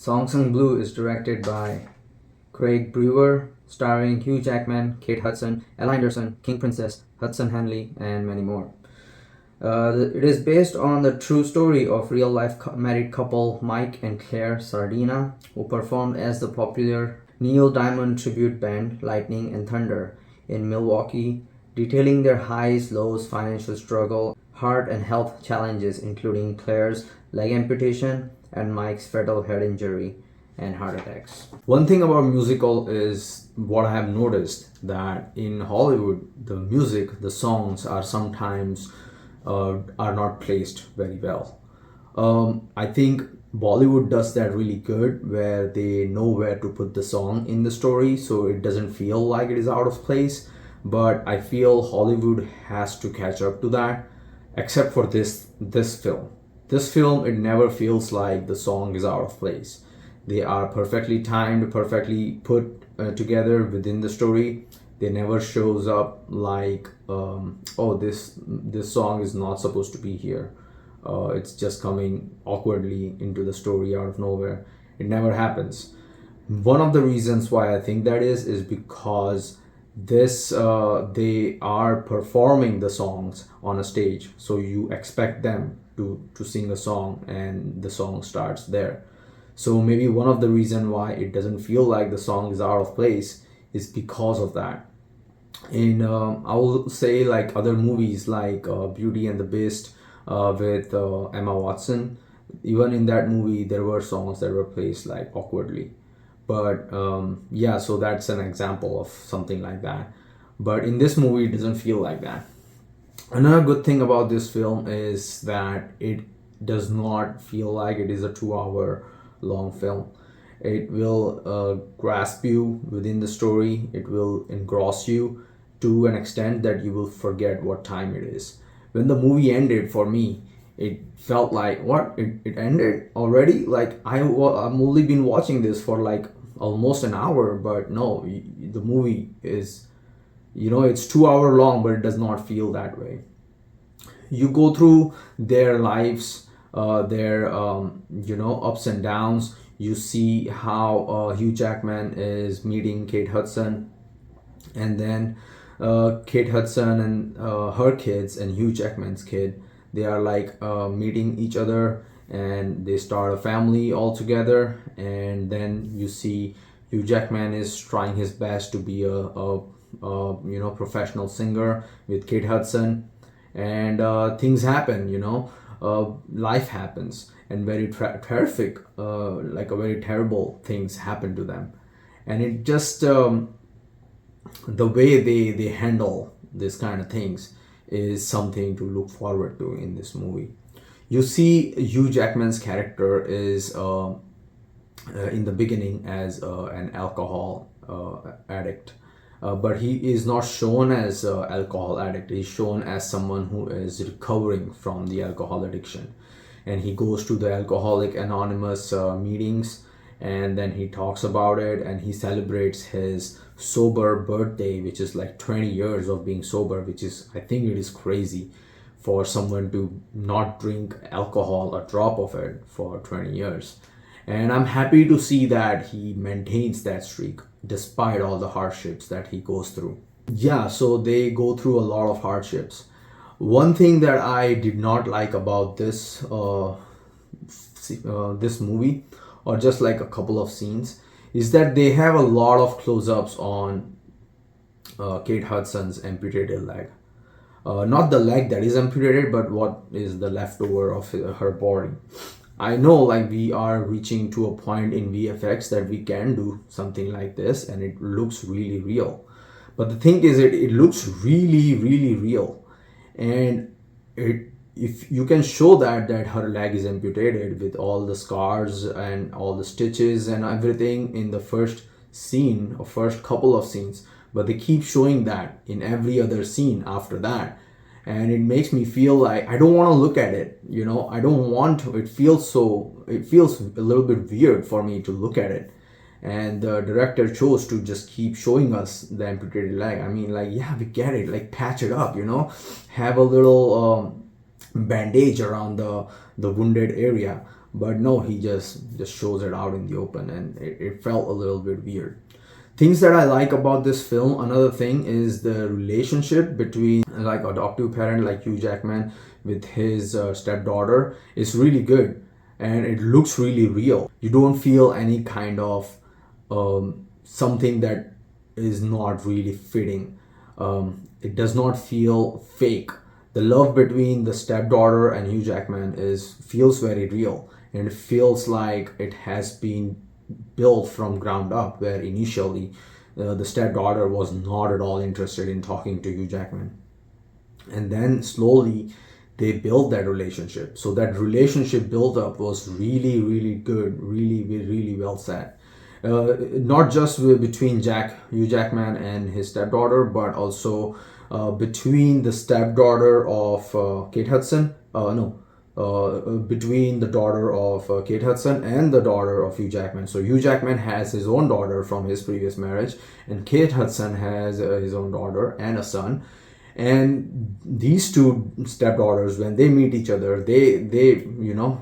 Song Sung Blue is directed by Craig Brewer, starring Hugh Jackman, Kate Hudson, Ella Henderson, King Princess, Hudson Hanley, and many more. It is based on the true story of real-life married couple Mike and Claire Sardina, who performed as the popular Neil Diamond tribute band Lightning and Thunder in Milwaukee, detailing their highs, lows, financial struggle, heart and health challenges, including Claire's leg amputation and Mike's fatal head injury and heart attacks. One thing about musical is what I have noticed, that in Hollywood, the music, the songs are sometimes are not placed very well. I think Bollywood does that really good, where they know where to put the song in the story so it doesn't feel like it is out of place. But I feel Hollywood has to catch up to that, except for this film. This film, it never feels like the song is out of place. They are perfectly timed, perfectly put together within the story. They never shows up like, oh, this song is not supposed to be here. It's just coming awkwardly into the story out of nowhere. It never happens. One of the reasons why I think that is because they are performing the songs on a stage, so you expect them to sing a song, and the song starts there. So maybe one of the reason why it doesn't feel like the song is out of place is because of that. In I will say, like other movies like Beauty and the Beast with Emma Watson, even in that movie there were songs that were placed like awkwardly. But yeah, so that's an example of something like that. But in this movie, it doesn't feel like that. Another good thing about this film is that it does not feel like it is a 2 hour long film. It will grasp you within the story, it will engross you to an extent that you will forget what time it is. When the movie ended, for me, it felt like, what, it ended already? Like I've only been watching this for like almost an hour, but no, the movie is, it's 2 hour long, but it does not feel that way. You go through their lives, their ups and downs. You see how Hugh Jackman is meeting Kate Hudson, and then Kate Hudson and her kids and Hugh Jackman's kid, they are like meeting each other, and they start a family all together. And then you see Hugh Jackman is trying his best to be a professional singer with Kate Hudson, and things happen. Life happens, and very terrific, like a very terrible things happen to them, and it just the way they handle this kind of things is something to look forward to in this movie. You see, Hugh Jackman's character is in the beginning as an alcohol addict, but he is not shown as an alcohol addict. He's shown as someone who is recovering from the alcohol addiction, and he goes to the Alcoholic Anonymous meetings, and then he talks about it, and he celebrates his sober birthday, which is like 20 years of being sober, which is, I think it is crazy for someone to not drink alcohol, a drop of it, for 20 years. And I'm happy to see that he maintains that streak despite all the hardships that he goes through. Yeah, so they go through a lot of hardships. One thing that I did not like about this this movie, or just like a couple of scenes, is that they have a lot of close-ups on Kate Hudson's amputated leg. Not the leg that is amputated, but what is the leftover of her body. I know, like, we are reaching to a point in VFX that we can do something like this, and it looks really real. But the thing is, it looks really, really real, and if you can show that her leg is amputated with all the scars and all the stitches and everything in the first scene or first couple of scenes, but they keep showing that in every other scene after that, and it makes me feel like I don't want to look at it. I don't want to. It feels a little bit weird for me to look at it, and the director chose to just keep showing us the amputated leg. I mean, like, yeah, we get it, like, patch it up, have a little bandage around the wounded area, But no, he just shows it out in the open, and it felt a little bit weird. Things that I like about this film, another thing is the relationship between like adoptive parent like Hugh Jackman with his stepdaughter is really good, and it looks really real. You don't feel any kind of something that is not really fitting. It does not feel fake. The love between the stepdaughter and Hugh Jackman is feels very real, and it feels like it has been built from ground up, where initially the stepdaughter was not at all interested in talking to Hugh Jackman, and then slowly they built that relationship. So that relationship build up was really really good, really well set. Not just between Hugh Jackman and his stepdaughter, but also between the stepdaughter of Kate Hudson. No, between the daughter of Kate Hudson and the daughter of Hugh Jackman. So Hugh Jackman has his own daughter from his previous marriage, and Kate Hudson has his own daughter and a son. And these two stepdaughters, when they meet each other, they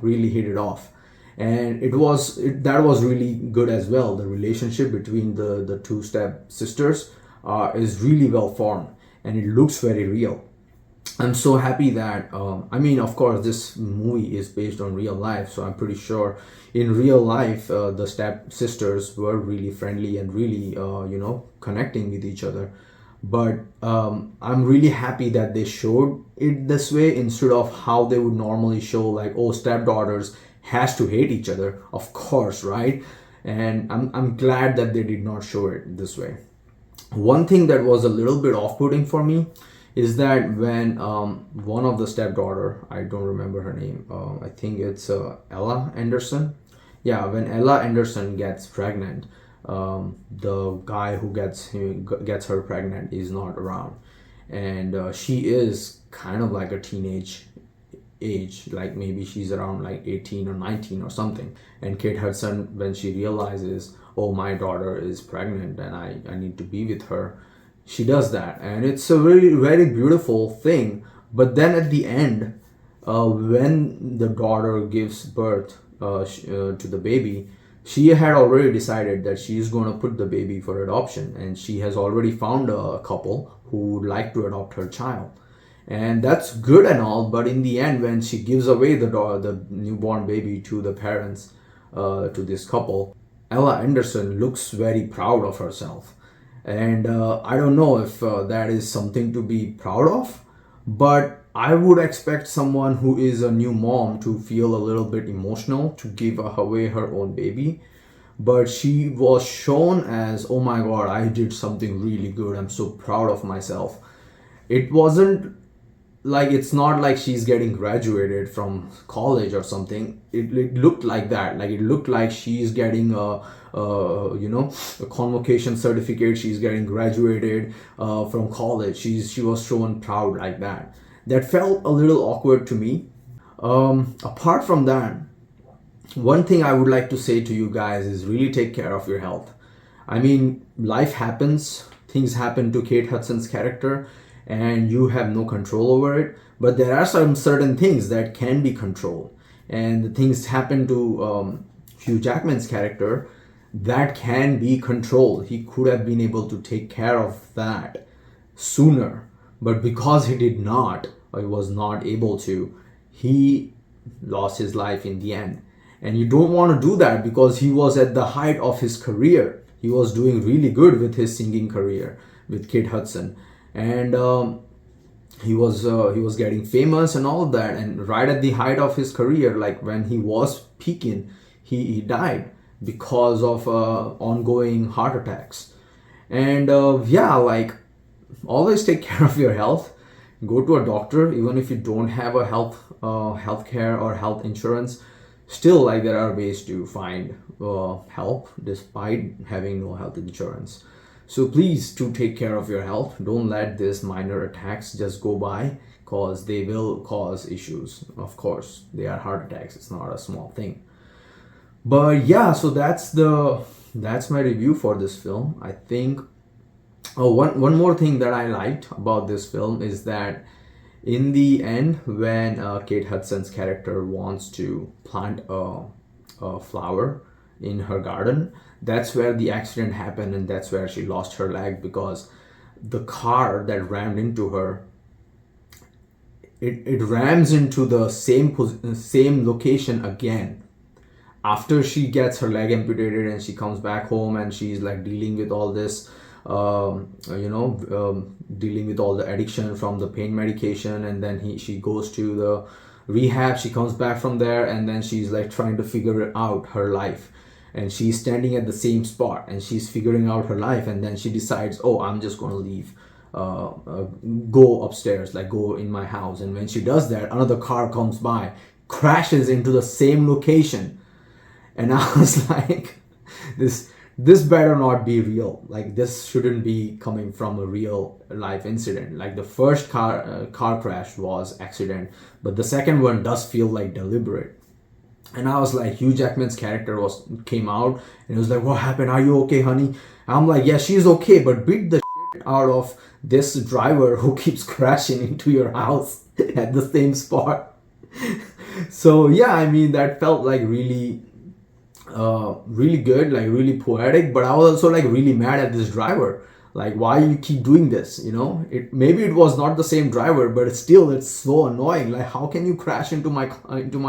really hit it off, and that was really good as well. The relationship between the two step sisters is really well formed, and it looks very real. I'm so happy that I mean, of course, this movie is based on real life, so I'm pretty sure in real life the step sisters were really friendly and really connecting with each other. But I'm really happy that they showed it this way instead of how they would normally show, like, oh, stepdaughters has to hate each other, of course, right? And I'm glad that they did not show it this way. One thing that was a little bit off-putting for me is that when one of the stepdaughter, I don't remember her name, I think it's Ella Anderson. Yeah, when Ella Anderson gets pregnant, the guy who gets her pregnant is not around, and she is kind of like a teenage age, like maybe she's around like 18 or 19 or something. And Kate Hudson, when she realizes, oh, my daughter is pregnant and I need to be with her, she does that, and it's a very beautiful thing. But then at the end, when the daughter gives birth to the baby, she had already decided that she is going to put the baby for adoption, and she has already found a couple who would like to adopt her child. And that's good and all, but in the end, when she gives away the newborn baby to the parents, to this couple, Ella Anderson looks very proud of herself. And I don't know if that is something to be proud of, but I would expect someone who is a new mom to feel a little bit emotional to give away her own baby. But she was shown as, oh my god, I did something really good, I'm so proud of myself. It wasn't like, it's not like she's getting graduated from college or something. It looked like that, like it looked like she's getting a convocation certificate, she's getting graduated from college. She was shown proud like that. That felt a little awkward to me. Apart from that, one thing I would like to say to you guys is really take care of your health. I mean, life happens, things happen to Kate Hudson's character, and you have no control over it. But there are some certain things that can be controlled, and the things happen to Hugh Jackman's character that can be controlled. He could have been able to take care of that sooner, but because he did not, or he was not able to, he lost his life in the end. And you don't want to do that, because he was at the height of his career. He was doing really good with his singing career with Kate Hudson, and he was getting famous and all of that. And right at the height of his career, like when he was peaking, he died because of ongoing heart attacks. And yeah, like, always take care of your health. Go to a doctor, even if you don't have a health care or health insurance. Still, like, there are ways to find help despite having no health insurance. So please do take care of your health. Don't let these minor attacks just go by, because they will cause issues. Of course, they are heart attacks. It's not a small thing. But yeah, so that's my review for this film. I think one more thing that I liked about this film is that In the end, when Kate Hudson's character wants to plant a flower in her garden, that's where the accident happened, and that's where she lost her leg, because the car that rammed into her, it rams into the same location again after she gets her leg amputated, and she comes back home and she's like dealing with all this, dealing with all the addiction from the pain medication, and then she goes to the rehab. She comes back from there, and then she's like trying to figure out her life, and she's standing at the same spot and she's figuring out her life, and then she decides, oh, I'm just going to leave, go upstairs, like go in my house. And when she does that, another car comes by, crashes into the same location, and I was like, this better not be real. Like, this shouldn't be coming from a real life incident. Like, the first car crash was accident, but the second one does feel like deliberate. And I was like, Hugh Jackman's character came out and it was like, what happened? Are you okay, honey? I'm like, yeah, she's okay, but beat the shit out of this driver who keeps crashing into your house at the same spot. So yeah, I mean, that felt like really really good, like really poetic, but I was also like really mad at this driver. Like, why you keep doing this, you know? Maybe it was not the same driver, but it's so annoying. Like, how can you crash into my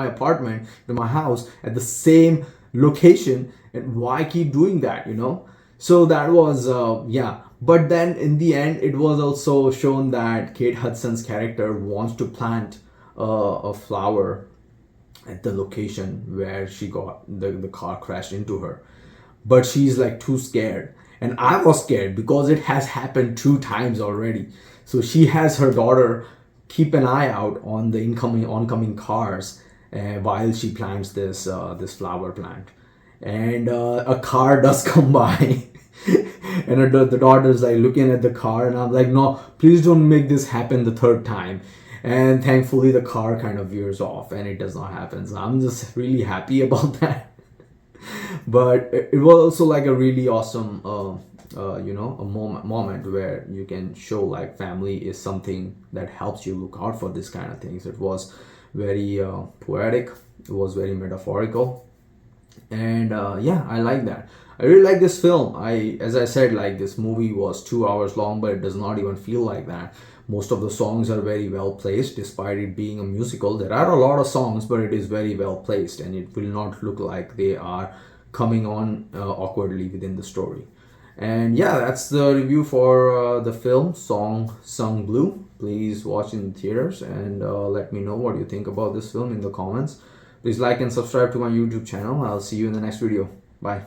apartment, into my house at the same location, and why keep doing that, you know? So that was yeah. But then in the end, it was also shown that Kate Hudson's character wants to plant a flower at the location where she got the car crashed into her, but she's like too scared. And I was scared because it has happened 2 times already. So she has her daughter keep an eye out on the oncoming cars while she plants this flower plant, and a car does come by. And the daughter's like looking at the car, and I'm like, no, please don't make this happen the third time. And thankfully the car kind of veers off and it does not happen, so I'm just really happy about that. But it was also like a really awesome a moment where you can show like family is something that helps you look out for this kind of things. It was very poetic, it was very metaphorical, and yeah, I like that. I really like this film. As I said, like, this movie was 2 hours long, but it does not even feel like that. Most of the songs are very well placed, despite it being a musical. There are a lot of songs, but it is very well placed, and it will not look like they are coming on awkwardly within the story. And yeah, that's the review for the film Song Sung Blue. Please watch in theaters, and let me know what you think about this film in the comments. Please like and subscribe to my YouTube channel. I'll see you in the next video. Bye.